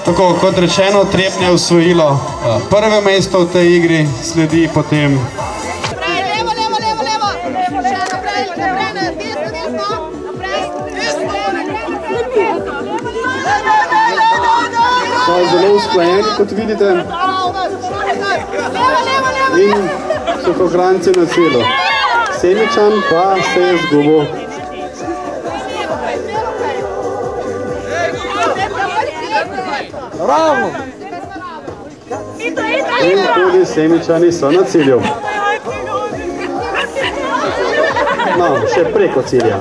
Tako, kot rečeno, Trebnje je osvojilo prve mesto v tej igri, sledi potem... Levo, levo, levo, levo! Še naprej, naprej, desno, desno! So zelo usklajeni, kot vidite. In so Kohranci na celo. Semičan pa se je zgubil. Bravo! In tudi Semičani so na cilju. No, še preko cilja.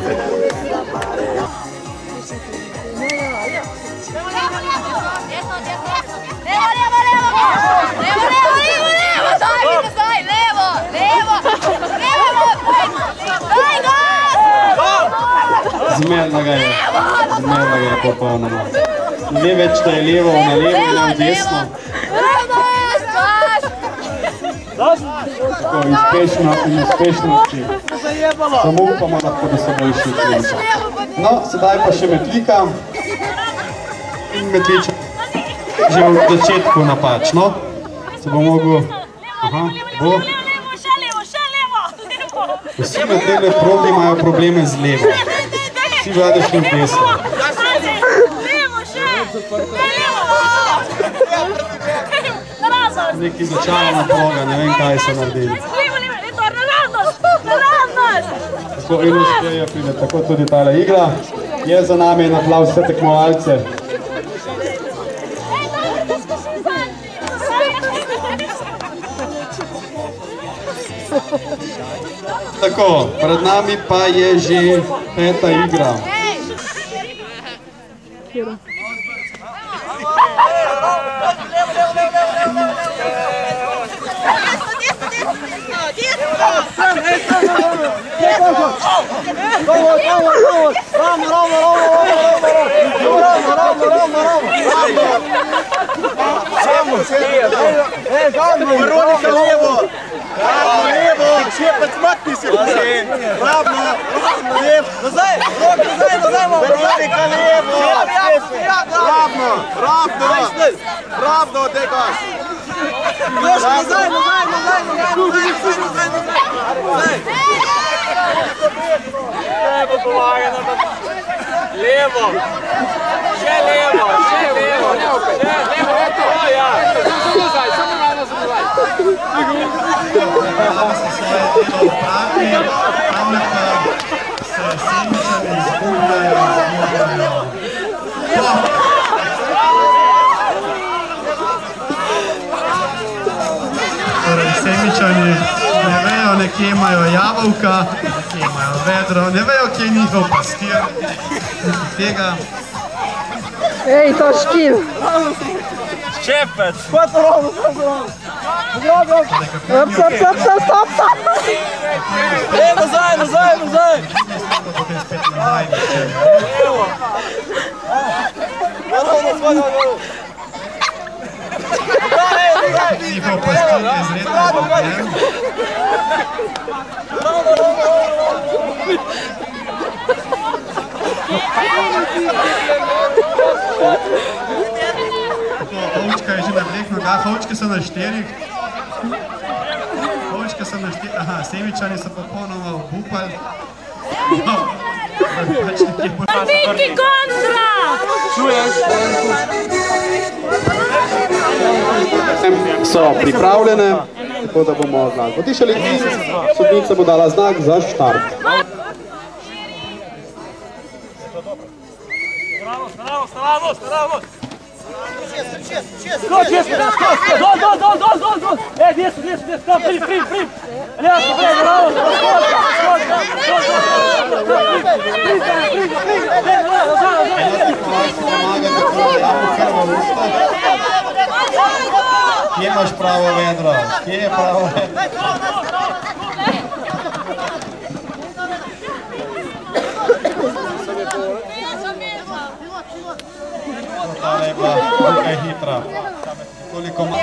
Zmerno ga je popolnoma. Ne ve več, da je levo na levo in na desno. Tako, in uspešnosti. Samo upamo, da se bo išli Semičan. No, sedaj pa še Metlika. In Metliča že v začetku napačno. Se bo mogel... Aha, bo... Vsi na tele progi imajo probleme z levo. Vsi vlade šli v desno. Neki začalna proga, ne vem, kaj so naredili. Tako in uspejo pride, tako tudi tale igra. Je za nami en aplavz vse tekmovalce. Tako, pred nami pa je že peta igra. Levo! Še levo! Še levo! Levo, eto! Ja! Samo nazaj! Se svoje delo opravijo, ampak se Semičani izgubljajo. Torej, Semičani ne vejo, nekje imajo jabolka, nekje imajo vedro, ne vejo, kje je njihov pastir. Tega. Ej, to škil! Ščepec! Stop! Nazaj! Potem spet nazaj. Evo! Njihov pastir je izredno zgobljen. Ovčka je že na dveh nogah, ovčke so na štirih. Aha, Semičani so popolnoma obupali. Viki kontra! Čuješ? So pripravljene, tako da bomo znak potišali in sodnica bo dala znak za štart. Bravo! Dol! Desno! Prim! Ljevo, bravo! Kje imaš pravo vedro? Kje je pravo vedro? Ta je bila tukaj hitra. Toliko malo.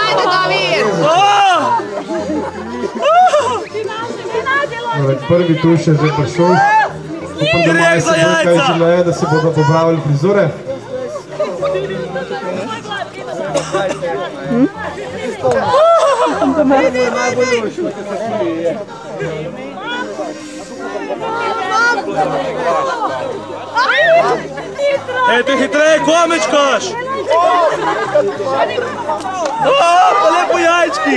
Ajde, David! Prvi tuš je že prišel. Upam, da imajo se bolj kaj želeje, da se bodo popravili frizure. Ej, ti hitreje, komečkaš! Pa lepo jajčki!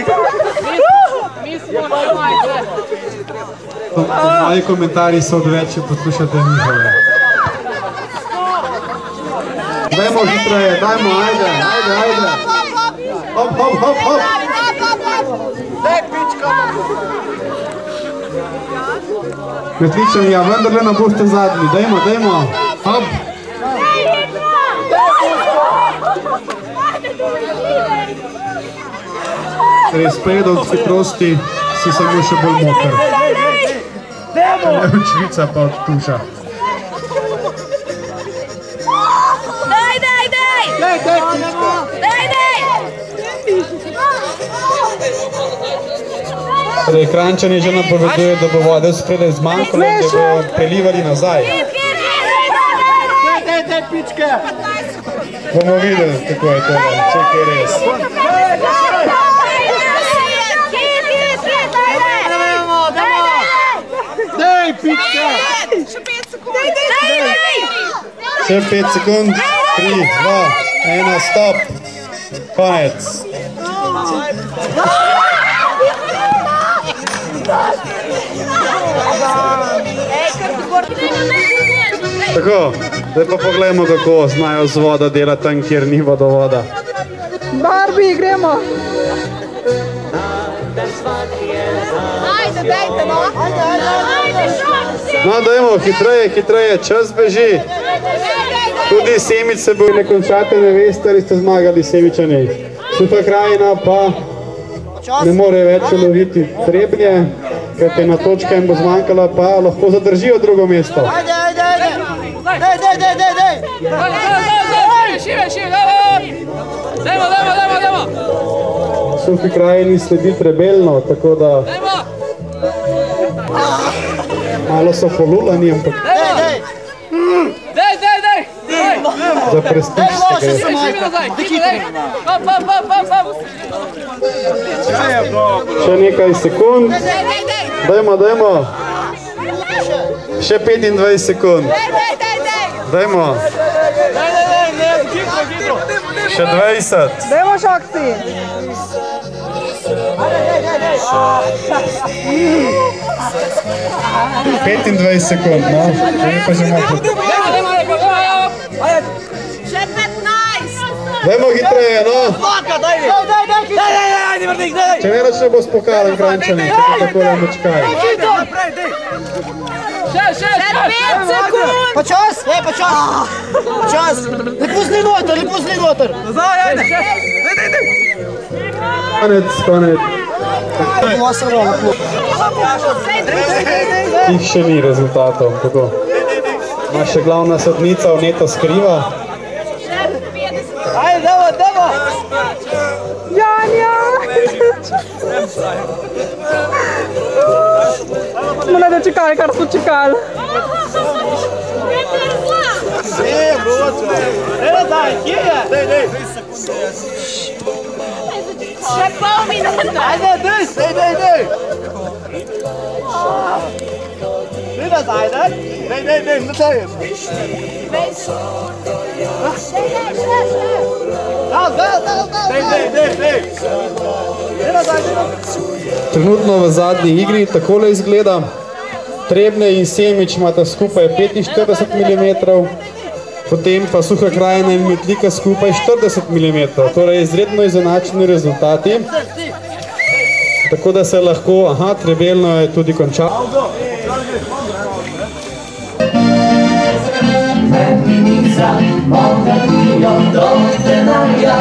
Moji komentarji so odveč, poslušate njihove. Dajmo hitreje, dajmo, ajde. Hop. Daj, pička! Metličani, ja, vendarle ne boste zadnji, dajmo. Hop. Res preda od hitrosti si samo še bolj moker. Učvica pa od tuša. Torej, Kranjčani že napoveduje, da bo vode spredaj zmanjkalo in da bo prelivali nazaj. Daj, pičke! Bomo videli, kako je to, če je res. Daj, pičke! Še 5 sekund, 3, 2, 1, stop. Konec. Tako, zdaj pa pogledamo, kako znajo z voda delati tam, kjer ni vodovoda. Barbie, gremo! Ajde, dajte, no! No, dajmo, hitreje, čas beži. Tudi Semič se bo ne končate, ne veste, ali ste zmagali Semičani. Suha krajina pa ne more več loviti Trebnje, kajte na točka jim bo zmanjkala, pa lahko zadržijo drugo mesto. Ajde! Dajmo! Suhi krajini sledi Trebelno, tako da malo so polulani, ampak za prestiž se gre. Še nekaj sekund. Dajmo. Še 25 sekund. Dajmo. Še 20. Dajmo šakci! 25 sekund, no. Pa že malo. Še 15! Dajmo hitreje, no. Če ne rač ne bo spokalen Kranjčani, če bo tako le močkaj. Še 5 sekund! Počas! Ne pusti noter! Konec. Tih še ni rezultatov, tako. Naša glavna sodnica vneto skriva. Ajde, dajmo! Janja! Smo ne dočekali, kar so čekali. Še pol minuta! Ajde, daj! Wieder Seite! Daj, ne dajem! Trenutno v zadnji igri takole izgleda. Trebnje in Semič imata skupaj 45 mm, potem pa Suha krajina in Metlika skupaj 40 mm. Torej izredno izenačeni rezultati. Tako da se lahko, Trebelno je tudi končal. Menica, moga dio, dođe nam ja,